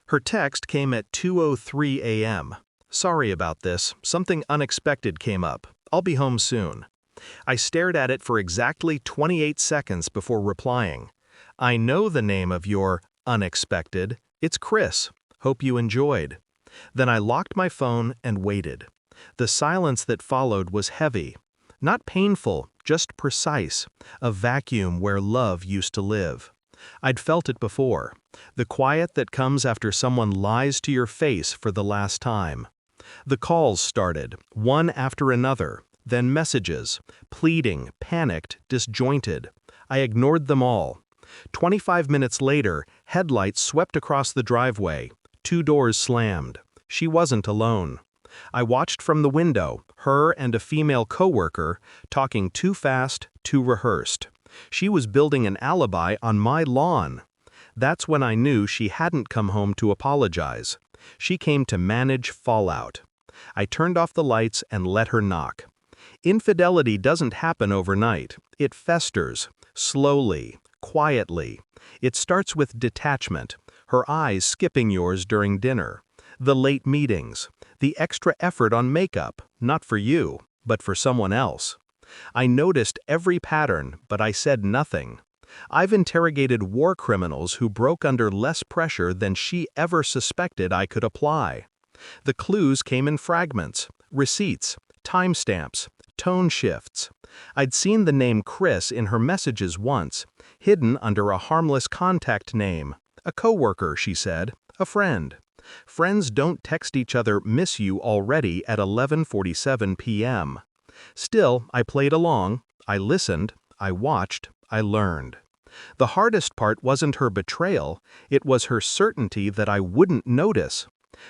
Her text came at 2:03 a.m. "Sorry about this, something unexpected came up. I'll be home soon." I stared at it for exactly 28 seconds before replying. "I know the name of your unexpected. It's Chris. Hope you enjoyed." Then I locked my phone and waited. The silence that followed was heavy. Not painful, just precise, a vacuum where love used to live. I'd felt it before, the quiet that comes after someone lies to your face for the last time. The calls started, one after another, then messages, pleading, panicked, disjointed. I ignored them all. 25 minutes later, headlights swept across the driveway. 2 doors slammed. She wasn't alone. I watched from the window, her and a female coworker, talking too fast, too rehearsed. She was building an alibi on my lawn. That's when I knew she hadn't come home to apologize. She came to manage fallout. I turned off the lights and let her knock. Infidelity doesn't happen overnight. It festers, slowly, quietly. It starts with detachment, her eyes skipping yours during dinner, the late meetings, the extra effort on makeup, not for you, but for someone else. I noticed every pattern, but I said nothing. I've interrogated war criminals who broke under less pressure than she ever suspected I could apply. The clues came in fragments, receipts, timestamps, tone shifts. I'd seen the name Chris in her messages once, hidden under a harmless contact name. A coworker, she said, a friend. Friends don't text each other "miss you already" at 11:47 p.m. Still, I played along, I listened, I watched, I learned. The hardest part wasn't her betrayal, it was her certainty that I wouldn't notice.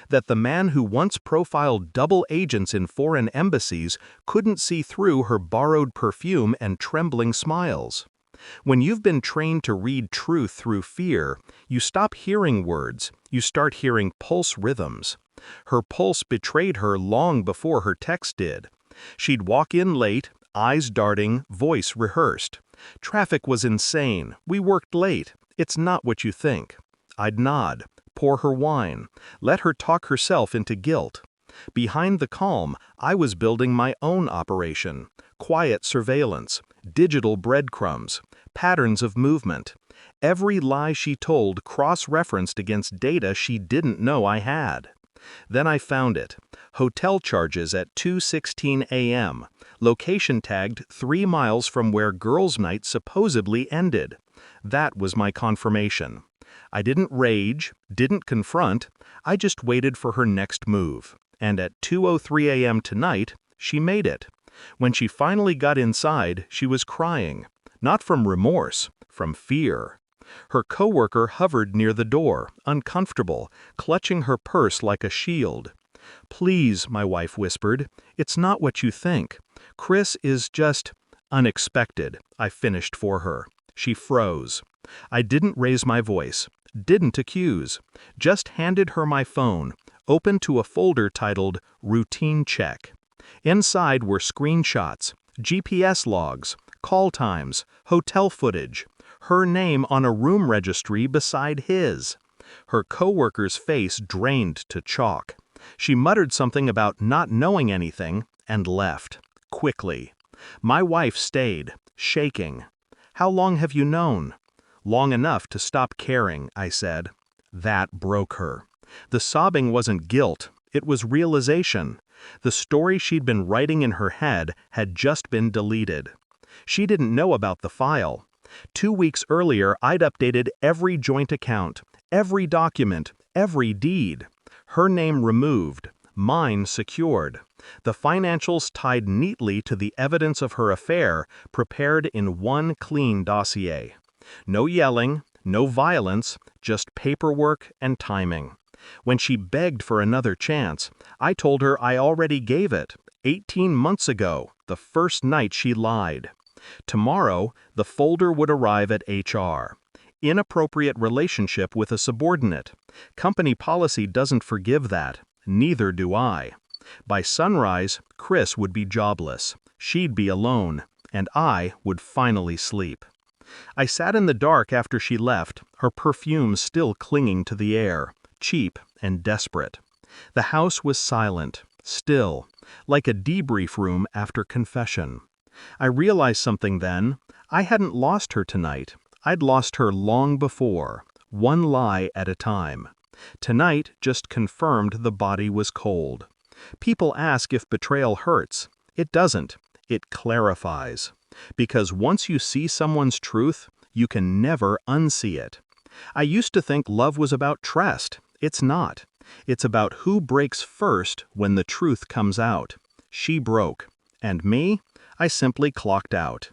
That the man who once profiled double agents in foreign embassies couldn't see through her borrowed perfume and trembling smiles. When you've been trained to read truth through fear, you stop hearing words, you start hearing pulse rhythms. Her pulse betrayed her long before her text did. She'd walk in late, eyes darting, voice rehearsed. "Traffic was insane. We worked late. It's not what you think." I'd nod, pour her wine, let her talk herself into guilt. Behind the calm, I was building my own operation. Quiet surveillance, digital breadcrumbs, patterns of movement. Every lie she told cross-referenced against data she didn't know I had. Then I found it. Hotel charges at 2:16 a.m., location tagged 3 miles from where girls' night supposedly ended. That was my confirmation. I didn't rage, didn't confront, I just waited for her next move. And at 2:03 a.m. tonight, she made it. When she finally got inside, she was crying. Not from remorse, from fear. Her coworker hovered near the door, uncomfortable, clutching her purse like a shield. "Please," my wife whispered, "it's not what you think. Chris is just unexpected," I finished for her. She froze. I didn't raise my voice, didn't accuse, just handed her my phone, open to a folder titled Routine Check. Inside were screenshots, GPS logs, call times, hotel footage, her name on a room registry beside his. Her coworker's face drained to chalk. She muttered something about not knowing anything and left, quickly. My wife stayed, shaking. "How long have you known?" "Long enough to stop caring," I said. That broke her. The sobbing wasn't guilt, it was realization. The story she'd been writing in her head had just been deleted. She didn't know about the file. 2 weeks earlier, I'd updated every joint account, every document, every deed. Her name removed, mine secured. The financials tied neatly to the evidence of her affair, prepared in one clean dossier. No yelling, no violence, just paperwork and timing. When she begged for another chance, I told her I already gave it, 18 months ago, the first night she lied. Tomorrow, the folder would arrive at HR. Inappropriate relationship with a subordinate. Company policy doesn't forgive that, neither do I. By sunrise, Chris would be jobless, she'd be alone, and I would finally sleep. I sat in the dark after she left, her perfume still clinging to the air, cheap and desperate. The house was silent, still, like a debrief room after confession. I realized something then. I hadn't lost her tonight. I'd lost her long before, one lie at a time. Tonight just confirmed the body was cold. People ask if betrayal hurts. It doesn't. It clarifies. Because once you see someone's truth, you can never unsee it. I used to think love was about trust. It's not. It's about who breaks first when the truth comes out. She broke. And me? I simply clocked out.